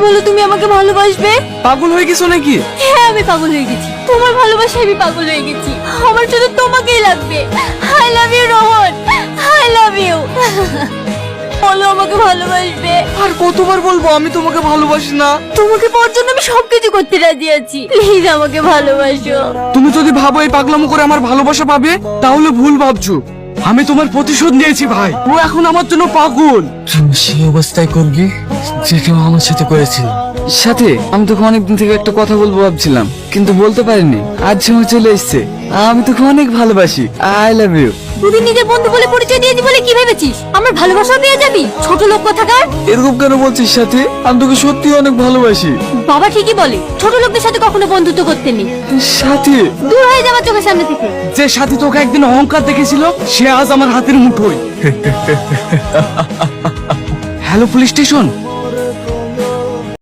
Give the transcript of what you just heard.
বলো তুমি আমাকে ভালোবাসবে? পাগল হয়ে গেছো নাকি? হ্যাঁ আমি পাগল হয়ে গেছি, তোমার ভালোবাসায় আমি পাগল হয়ে গেছি। আমার শুধু তোমাকেই লাগবে। I love you Rohan, I love you. বলো আমাকে ভালোবাসবে? আর কতবার বলবো আমি তোমাকে ভালোবাসি না? তোমাকে পাওয়ার জন্য আমি সবকিছু করতে রাজি আছি, প্লিজ আমাকে ভালোবাসো। তুমি যদি ভাবো এই পাগলামো করে আমার ভালোবাসা পাবে, তাহলে ভুল ভাবছো। আমি তোমার প্রতিশোধ নিয়েছি ভাই। ও এখন আমার জন্য পাগল। সেই অবস্থায় করবি যেটা আমার সাথে করেছিল। সাথে আমি তোকে অনেকদিন থেকে একটা কথা বলবো ভাবছিলাম, কিন্তু বলতে পারিনি। আজ সময় চলে এসছে। আমি তোকে অনেক ভালোবাসি। I love you. দুদিন নিজের বন্ধু বলে পরিচয় দিয়েছি বলে কি ভেবেছিস আমার ভালোবাসা পেয়ে যাবি? ছোট লোক কোথাকার। এরকম কেন বলছিস সাথে? আমি তোকে সত্যি অনেক ভালোবাসি। বাবা ঠিকই বলে, ছোট লোকদের সাথে কখনো বন্ধুত্ব করতে নেই। সাথে দূর হয়ে যাবার চোখের সামনে থেকে। যে সাথে তোকে একদিন অহংকার দেখেছিল, সে আজ আমার হাতের মুঠোয়। Hello police station.